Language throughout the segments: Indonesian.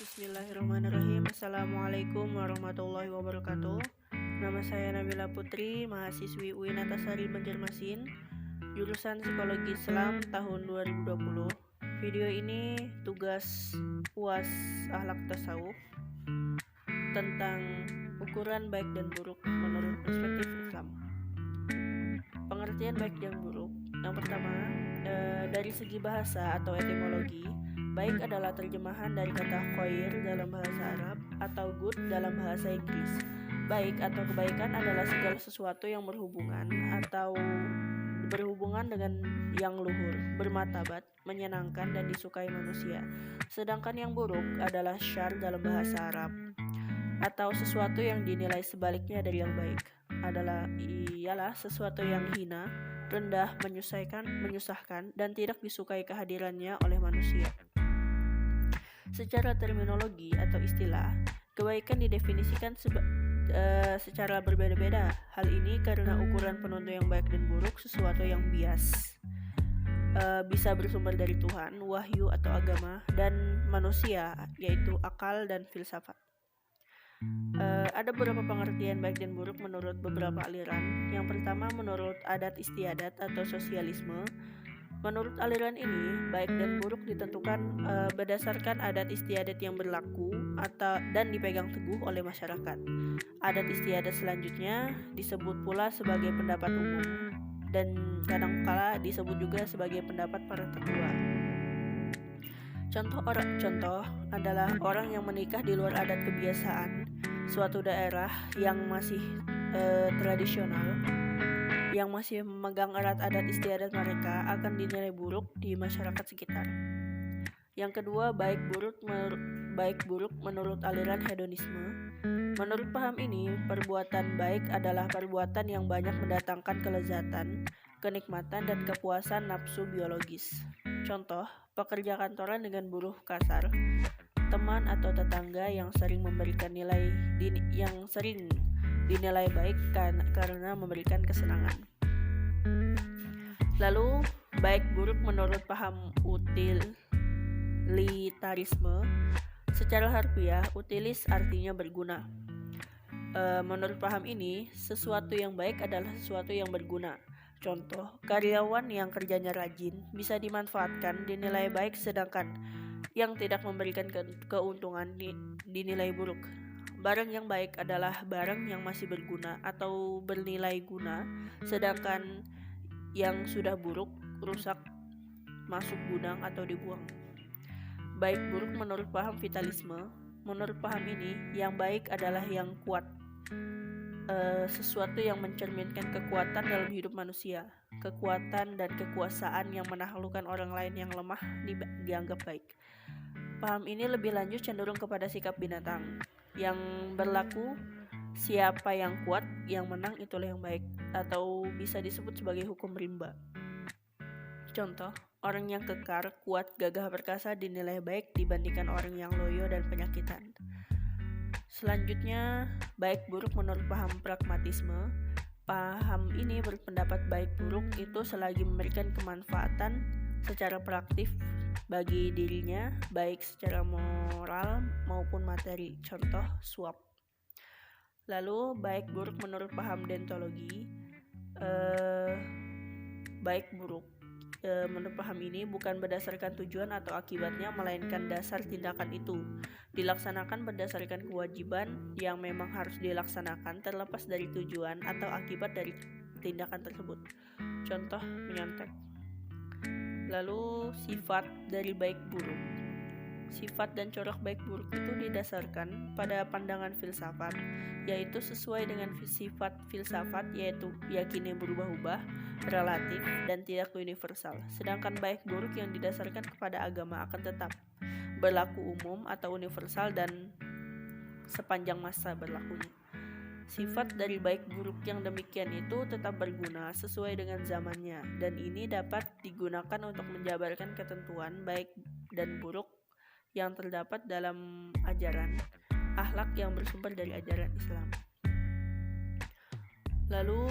Bismillahirrahmanirrahim. Assalamualaikum warahmatullahi wabarakatuh. Nama saya Nabila Putri, mahasiswi UIN Antasari Banjarmasin, jurusan Psikologi Islam tahun 2020. Video ini tugas UAS Akhlak Tasawuf tentang ukuran baik dan buruk menurut perspektif Islam. Pengertian baik dan buruk. Yang pertama, dari segi bahasa atau etimologi, baik adalah terjemahan dari kata khair dalam bahasa Arab atau good dalam bahasa Inggris. Baik atau kebaikan adalah segala sesuatu yang berhubungan dengan yang luhur, bermartabat, menyenangkan dan disukai manusia. Sedangkan yang buruk adalah syarr dalam bahasa Arab atau sesuatu yang dinilai sebaliknya dari yang baik. Ialah sesuatu yang hina, rendah, menyusahkan, dan tidak disukai kehadirannya oleh manusia. Secara terminologi atau istilah, kebaikan didefinisikan secara berbeda-beda. Hal ini karena ukuran penentu yang baik dan buruk sesuatu yang bias, bisa bersumber dari Tuhan, wahyu atau agama, dan manusia, yaitu akal dan filsafat. Ada beberapa pengertian baik dan buruk menurut beberapa aliran. Yang pertama, menurut adat istiadat atau sosialisme. Menurut aliran ini, baik dan buruk ditentukan berdasarkan adat istiadat yang berlaku dan dipegang teguh oleh masyarakat. Adat istiadat selanjutnya disebut pula sebagai pendapat umum dan kadangkala disebut juga sebagai pendapat para tetua. Contoh adalah orang yang menikah di luar adat kebiasaan suatu daerah yang masih tradisional, yang masih memegang erat adat istiadat mereka, akan dinilai buruk di masyarakat sekitar. Yang kedua, baik buruk menurut aliran hedonisme. Menurut paham ini, perbuatan baik adalah perbuatan yang banyak mendatangkan kelezatan, kenikmatan, dan kepuasan nafsu biologis. Contoh, pekerja kantoran dengan buruh kasar, teman atau tetangga yang sering dinilai baik karena memberikan kesenangan. Lalu, baik buruk menurut paham utilitarisme. Secara harfiah, utilis artinya berguna. Menurut paham ini, sesuatu yang baik adalah sesuatu yang berguna. Contoh, karyawan yang kerjanya rajin bisa dimanfaatkan dinilai baik, sedangkan yang tidak memberikan keuntungan dinilai buruk. Barang yang baik adalah barang yang masih berguna atau bernilai guna, sedangkan yang sudah buruk, rusak, masuk gudang atau dibuang. Baik buruk menurut paham vitalisme. Menurut paham ini, yang baik adalah yang kuat, sesuatu yang mencerminkan kekuatan dalam hidup manusia. Kekuatan dan kekuasaan yang menaklukkan orang lain yang lemah dianggap baik. Paham ini lebih lanjut cenderung kepada sikap binatang yang berlaku, siapa yang kuat, yang menang itulah yang baik, atau bisa disebut sebagai hukum rimba. Contoh, orang yang kekar, kuat, gagah perkasa dinilai baik dibandingkan orang yang loyo dan penyakitan. Selanjutnya, baik buruk menurut paham pragmatisme. Paham ini berpendapat baik buruk itu selagi memberikan kemanfaatan secara praktis bagi dirinya, baik secara moral maupun materi. Contoh, suap. Lalu, baik buruk menurut paham deontologi. Baik buruk menurut paham ini bukan berdasarkan tujuan atau akibatnya, melainkan dasar tindakan itu dilaksanakan berdasarkan kewajiban yang memang harus dilaksanakan terlepas dari tujuan atau akibat dari tindakan tersebut. Contoh, menyontek. Lalu, sifat dari baik buruk. Sifat dan corak baik buruk itu didasarkan pada pandangan filsafat, yaitu sesuai dengan sifat filsafat, yaitu yakini berubah-ubah, relatif, dan tidak universal. Sedangkan baik buruk yang didasarkan kepada agama akan tetap berlaku umum atau universal dan sepanjang masa berlakunya. Sifat dari baik buruk yang demikian itu tetap berguna sesuai dengan zamannya, dan ini dapat digunakan untuk menjabarkan ketentuan baik dan buruk yang terdapat dalam ajaran akhlak yang bersumber dari ajaran Islam. Lalu,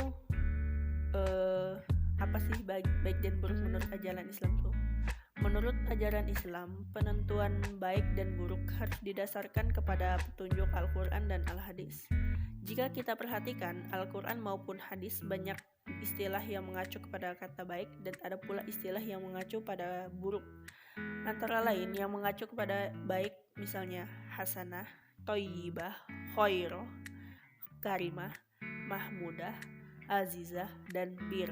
apa sih baik dan buruk menurut ajaran Islam tuh? Menurut ajaran Islam, penentuan baik dan buruk harus didasarkan kepada petunjuk Al-Quran dan Al-Hadis. Jika kita perhatikan, Al-Quran maupun hadis banyak istilah yang mengacu kepada kata baik dan ada pula istilah yang mengacu pada buruk. Antara lain yang mengacu kepada baik misalnya hasanah, toyibah, khoiroh, karimah, mahmudah, azizah, dan bir.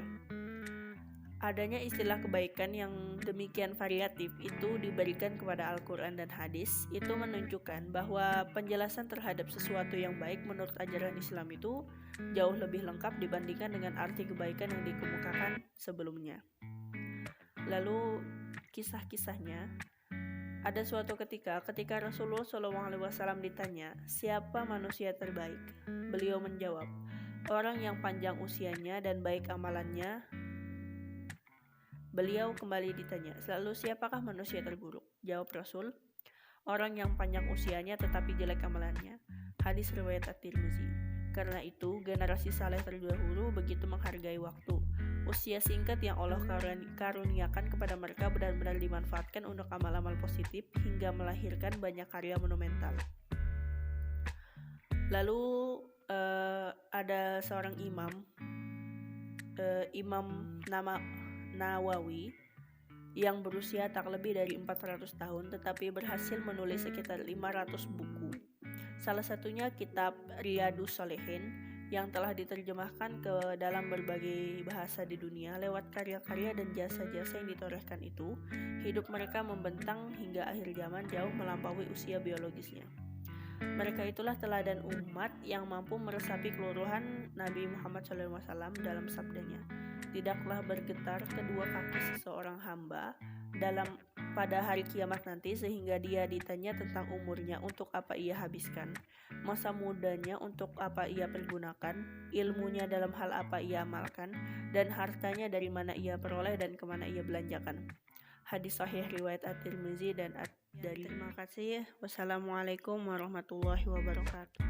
Adanya istilah kebaikan yang demikian variatif itu diberikan kepada Al-Quran dan hadis. Itu menunjukkan bahwa penjelasan terhadap sesuatu yang baik menurut ajaran Islam itu jauh lebih lengkap dibandingkan dengan arti kebaikan yang dikemukakan sebelumnya. Lalu kisah-kisahnya, ada suatu ketika Rasulullah SAW ditanya, siapa manusia terbaik? Beliau menjawab, orang yang panjang usianya dan baik amalannya. Beliau kembali ditanya, lalu siapakah manusia terburuk? Jawab Rasul, orang yang panjang usianya tetapi jelek amalannya. Hadis riwayat At-Tirmizi. Karena itu, generasi saleh terdahulu begitu menghargai waktu. Usia singkat yang Allah karuniakan kepada mereka benar-benar dimanfaatkan untuk amal-amal positif hingga melahirkan banyak karya monumental. Lalu ada seorang imam nama Nawawi yang berusia tak lebih dari 400 tahun tetapi berhasil menulis sekitar 500 buku. Salah satunya kitab Riyadhus Shalihin yang telah diterjemahkan ke dalam berbagai bahasa di dunia. Lewat karya-karya dan jasa-jasa yang ditorehkan itu, hidup mereka membentang hingga akhir zaman jauh melampaui usia biologisnya. Mereka itulah teladan umat yang mampu meresapi keluruhan Nabi Muhammad SAW dalam sabdanya. Tidaklah bergetar kedua kaki seseorang hamba pada hari kiamat nanti sehingga dia ditanya tentang umurnya untuk apa ia habiskan, masa mudanya untuk apa ia pergunakan, ilmunya dalam hal apa ia amalkan, dan hartanya dari mana ia peroleh dan kemana ia belanjakan. Hadis sahih riwayat At-Tirmizi dan At-Dari. Terima kasih. Wassalamualaikum warahmatullahi wabarakatuh.